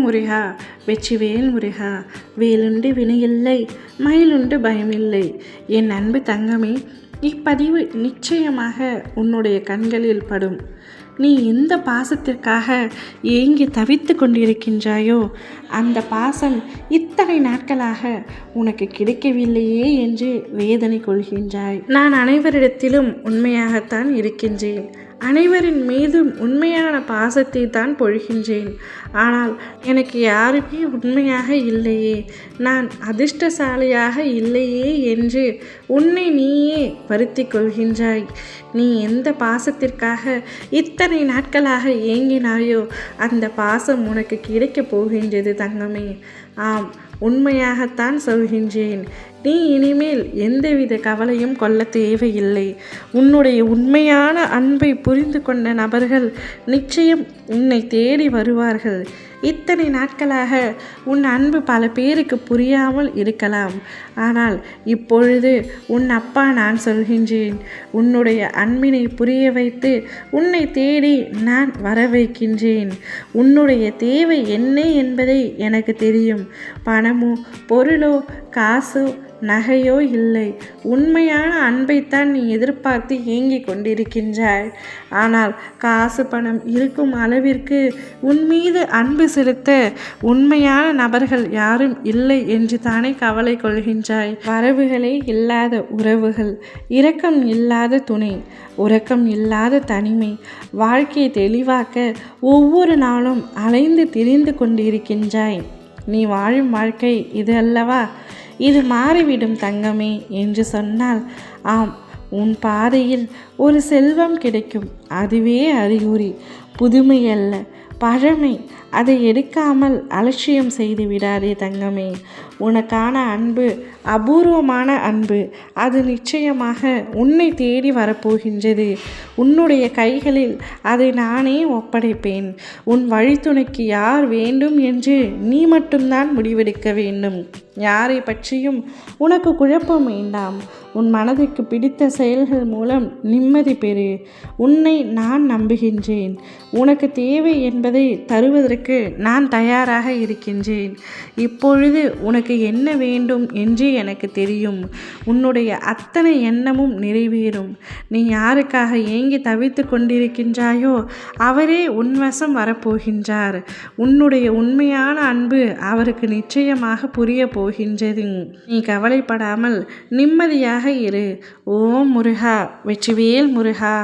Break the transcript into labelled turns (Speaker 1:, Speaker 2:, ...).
Speaker 1: முருகா வெற்றிவேல் முருகா, வேலுண்டு வினையில்லை, மயிலுண்டு பயமில்லை. என் அன்பு தங்கமே, இப்பதிவு நிச்சயமாக உன்னுடைய கண்களில் படும். நீ எந்த பாசத்திற்காக ஏங்கி தவித்து கொண்டிருக்கின்றாயோ அந்த பாசம் இத்தனை நாட்களாக உனக்கு கிடைக்கவில்லையே என்று வேதனை கொள்கின்றாய். நான் அனைவரிடத்திலும் உண்மையாகத்தான் இருக்கின்றேன். அனைவரின் மீதும் உண்மையான பாசத்தை தான் பொழிகின்றேன். ஆனால் எனக்கு யாருமே உண்மையாக இல்லையே, நான் அதிர்ஷ்டசாலியாக இல்லையே என்று உன்னை நீயே வருத்தி கொள்கின்றாய். நீ எந்த பாசத்திற்காக இத்தனை நாட்களாக ஏங்கினாயோ அந்த பாசம் உனக்கு கிடைக்கப் போகின்றது தங்கமே. ஆம், உண்மையாகத்தான் சொல்கின்றேன். நீ இனிமேல் எந்தவித கவலையும் கொள்ள தேவையில்லை. உன்னுடைய உண்மையான அன்பை புரிந்து கொண்ட நபர்கள் நிச்சயம் உன்னை தேடி வருவார்கள். இத்தனை நாட்களாக உன் அன்பு பல பேருக்கு புரியாமல் இருக்கலாம். ஆனால் இப்பொழுது உன் அப்பா நான் சொல்கின்றேன். உன்னுடைய அன்பினை புரிய வைத்து உன்னை தேடி நான் வர வைக்கின்றேன். உன்னுடைய தேவை என்ன என்பதை எனக்கு தெரியும். பணமோ பொருளோ காசோ நகையோ இல்லை, உண்மையான அன்பைத்தான் நீ எதிர்பார்த்து ஏங்கிக் கொண்டிருக்கின்றாய். ஆனால் காசு பணம் இருக்கும் அளவிற்கு உன் மீது அன்பு செலுத்த உண்மையான நபர்கள் யாரும் இல்லை என்று தானே கவலை கொள்கின்றாய். வரவுகளே இல்லாத உறவுகள், இரக்கம் இல்லாத துணை, உறக்கம் இல்லாத தனிமை, வாழ்க்கையை தெளிவாக்க ஒவ்வொரு நாளும் அலைந்து திரிந்து கொண்டிருக்கின்றாய். நீ வாழும் வாழ்க்கை இது அல்லவா? இது மாறிவிடும் தங்கமே என்று சொன்னால், ஆம், உன் பாதையில் ஒரு செல்வம் கிடைக்கும். அதுவே அறிகுறி, புதுமை அல்ல, பழமை. அதை எடுக்காமல் அலட்சியம் செய்து விடாதே தங்கமே. உனக்கான அன்பு அபூர்வமான அன்பு. அது நிச்சயமாக உன்னை தேடி வரப்போகின்றது. உன்னுடைய கைகளில் அதை நானே ஒப்படைப்பேன். உன் வழித்துணைக்கு யார் வேண்டும் என்று நீ மட்டும்தான் முடிவெடுக்க வேண்டும். யாரை பற்றியும் உனக்கு குழப்பம் வேண்டாம். உன் மனதுக்கு பிடித்த செயல்கள் மூலம் நிம்மதி பெறு. உன்னை நான் நம்புகின்றேன். உனக்கு தேவை என்பதை தருவதற்கு நான் தயாராக இருக்கின்றேன். இப்பொழுது உனக்கு என்ன வேண்டும் என்று எனக்கு தெரியும். உன்னுடைய அத்தனை எண்ணமும் நிறைவேறும். நீ யாருக்காக ஏங்கி தவித்து கொண்டிருக்கின்றாயோ அவரே உன்வசம் வரப்போகின்றார். உன்னுடைய உண்மையான அன்பு அவருக்கு நிச்சயமாக புரிய போகின்றது. நீ கவலைப்படாமல் நிம்மதியாக இரு. ஓம் முருகா வெற்றிவேல் முருகா.